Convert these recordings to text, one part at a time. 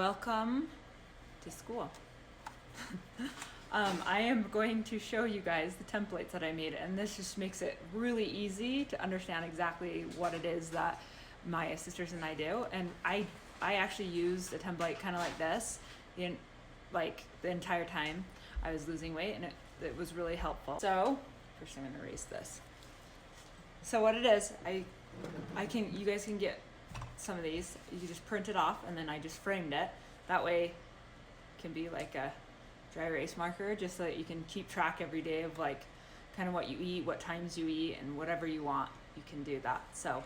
Welcome to school. I am going to show you guys the templates that I made, and this just makes it really easy to understand exactly what it is that my sisters and I do. And I actually used a template kind of like this the entire time I was losing weight, and it was really helpful. So first I'm going to erase this. So what it is, you guys can get some of these. You can just print it off, and then I just framed it. That way it can be like a dry erase marker, just so that you can keep track every day of kind of what you eat, what times you eat, and whatever you want, you can do that. So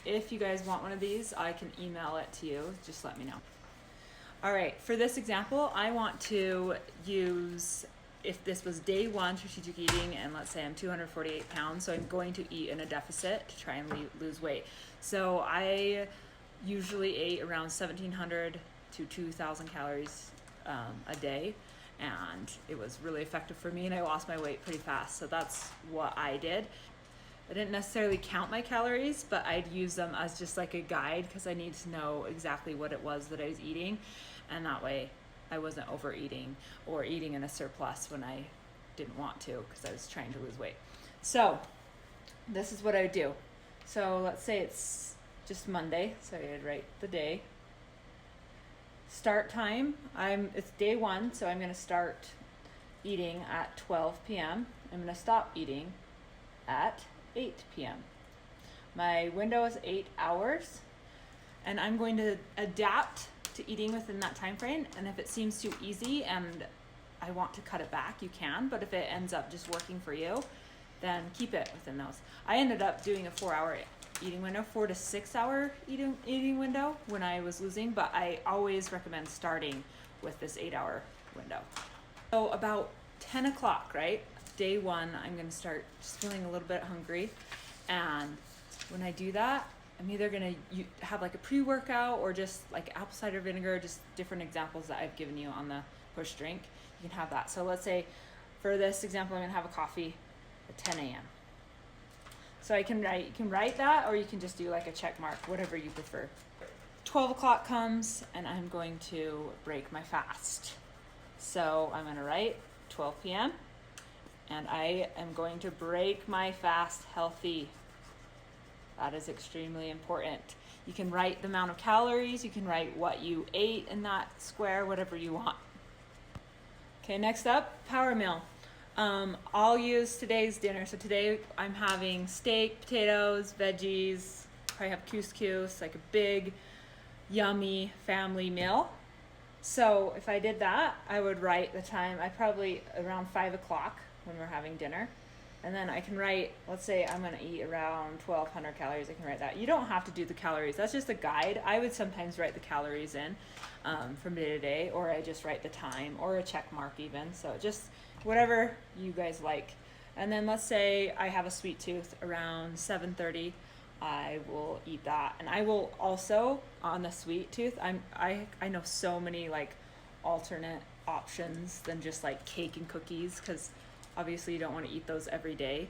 if you guys want one of these, I can email it to you. Just let me know. All right, for this example, I want to use, if this was day one strategic eating, and let's say I'm 248 pounds, so I'm going to eat in a deficit to try and lose weight. So I usually ate around 1,700 to 2,000 calories a day, and it was really effective for me, and I lost my weight pretty fast. So that's what I did. I didn't necessarily count my calories, but I'd use them as just like a guide, because I need to know exactly what it was that I was eating, and that way I wasn't overeating or eating in a surplus when I didn't want to, because I was trying to lose weight. So this is what I would do. So let's say it's just Monday, so I'd write the day. Start time, it's day one, so I'm going to start eating at 12 p.m. I'm going to stop eating at 8 p.m. My window is 8 hours, and I'm going to adapt to eating within that time frame. And if it seems too easy and I want to cut it back, you can, but if it ends up just working for you, then keep it within those. I ended up doing a 4-hour eating window, 4 to 6 hour eating window when I was losing, but I always recommend starting with this 8-hour window. So about 10 o'clock, right? Day one, I'm gonna start just feeling a little bit hungry. And when I do that, I'm either gonna have like a pre-workout or just like apple cider vinegar, just different examples that I've given you on the push drink. You can have that. So let's say for this example, I'm gonna have a coffee at 10 a.m. So you can write that, or you can just do like a check mark, whatever you prefer. 12 o'clock comes, and I'm going to break my fast. So I'm gonna write 12 p.m. and I am going to break my fast healthy. That is extremely important. You can write the amount of calories, you can write what you ate in that square, whatever you want. Okay, next up, power meal. I'll use today's dinner. So today I'm having steak, potatoes, veggies, probably have couscous, like a big, yummy family meal. So if I did that, I would write the time, probably around 5 o'clock when we're having dinner. And then I can write, let's say I'm going to eat around 1,200 calories. I can write that. You don't have to do the calories. That's just a guide. I would sometimes write the calories in from day to day, or I just write the time, or a check mark even. So just whatever you guys like. And then let's say I have a sweet tooth around 7:30. I will eat that. And I will also, on the sweet tooth, I know so many like alternate options than just like cake and cookies, because obviously you don't want to eat those every day,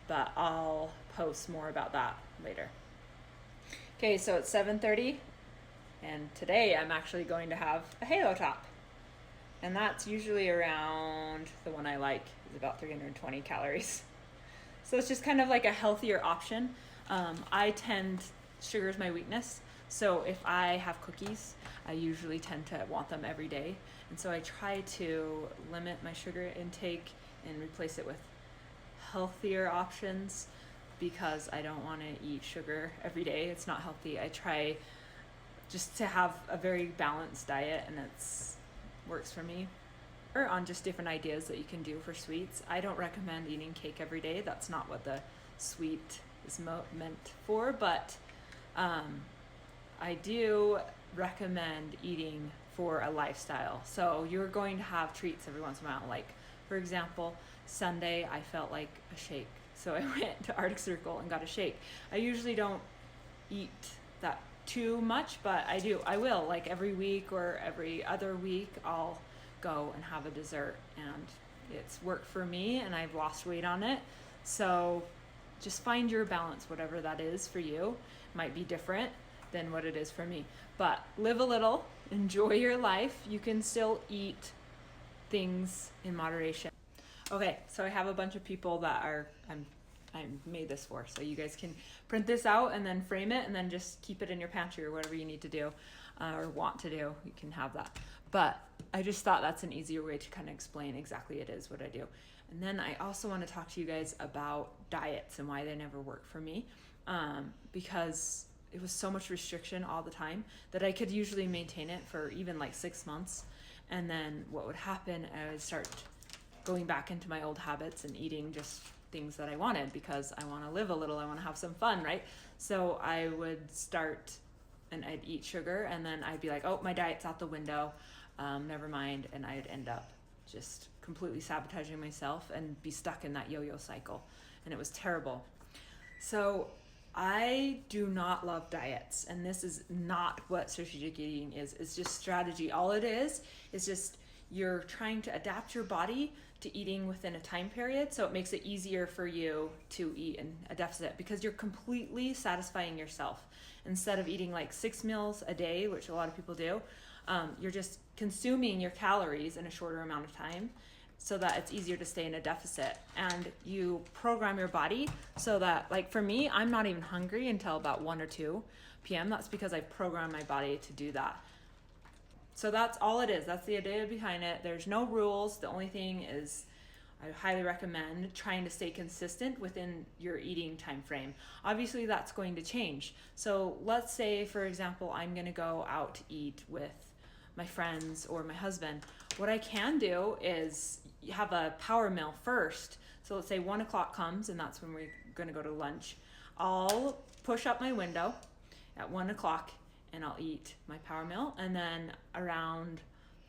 but I'll post more about that later. Okay, so it's 7:30, and today I'm actually going to have a Halo Top. And that's usually around, the one I like is about 320 calories. So it's just kind of like a healthier option. Sugar is my weakness. So if I have cookies, I usually tend to want them every day. And so I try to limit my sugar intake and replace it with healthier options, because I don't want to eat sugar every day. It's not healthy. I try just to have a very balanced diet, and it's works for me. Or on just different ideas that you can do for sweets. I don't recommend eating cake every day. That's not what the sweet is meant for, but I do recommend eating for a lifestyle. So you're going to have treats every once in a while. Like, for example, Sunday I felt like a shake, so I went to Arctic Circle and got a shake. I usually don't eat that too much, but I will, like every week or every other week, I'll go and have a dessert, and it's worked for me, and I've lost weight on it. So just find your balance, whatever that is for you. Might be different, than what it is for me. But live a little, enjoy your life. You can still eat things in moderation. Okay, so I have a bunch of people that I made this for, so you guys can print this out and then frame it and then just keep it in your pantry or whatever you need to do or want to do. You can have that. But I just thought that's an easier way to kind of explain exactly it is what I do. And then I also want to talk to you guys about diets and why they never work for me, because it was so much restriction all the time that I could usually maintain it for even like 6 months. And then what would happen, I would start going back into my old habits and eating just things that I wanted because I want to live a little, I want to have some fun, right? So I would start and I'd eat sugar and then I'd be like, oh, my diet's out the window, never mind. And I'd end up just completely sabotaging myself and be stuck in that yo-yo cycle. And it was terrible. So I do not love diets, and this is not what strategic eating is. It's just strategy. All it is just you're trying to adapt your body to eating within a time period, so it makes it easier for you to eat in a deficit because you're completely satisfying yourself. Instead of eating like 6 meals a day, which a lot of people do, you're just consuming your calories in a shorter amount of time so that it's easier to stay in a deficit. And you program your body so that, like for me, I'm not even hungry until about 1 or 2 p.m. That's because I programmed my body to do that. So that's all it is. That's the idea behind it. There's no rules. The only thing is I highly recommend trying to stay consistent within your eating time frame. Obviously, that's going to change. So let's say, for example, I'm going to go out to eat with my friends or my husband. What I can do is have a power meal first. So let's say 1 o'clock comes and that's when we're going to go to lunch. I'll push up my window at 1 o'clock and I'll eat my power meal, and then around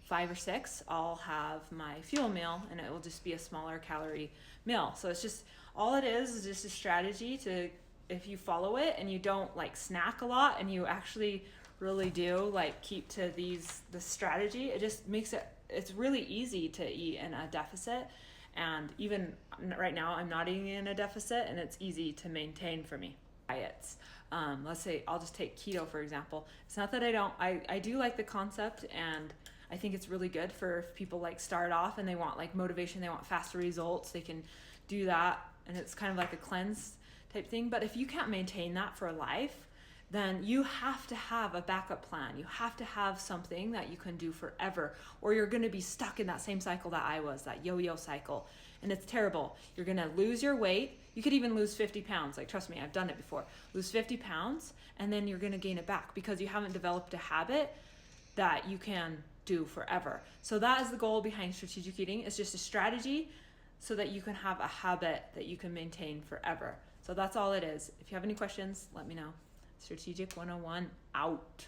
5 or 6 I'll have my fuel meal, and it will just be a smaller calorie meal. So it's just, all it is just a strategy to, if you follow it and you don't like snack a lot and you actually really do like keep to the strategy, it just makes it's really easy to eat in a deficit. And even right now I'm not eating in a deficit and it's easy to maintain for me. Diets. Let's say I'll just take keto for example. It's not that I do like the concept, and I think it's really good for if people like start off and they want like motivation, they want faster results, they can do that, and it's kind of like a cleanse type thing. But if you can't maintain that for life, then you have to have a backup plan. You have to have something that you can do forever, or you're going to be stuck in that same cycle that I was, that yo-yo cycle. And it's terrible. You're going to lose your weight. You could even lose 50 pounds. Like, trust me, I've done it before. Lose 50 pounds, and then you're going to gain it back because you haven't developed a habit that you can do forever. So that is the goal behind strategic eating. It's just a strategy so that you can have a habit that you can maintain forever. So that's all it is. If you have any questions, let me know. Strategic 101 out.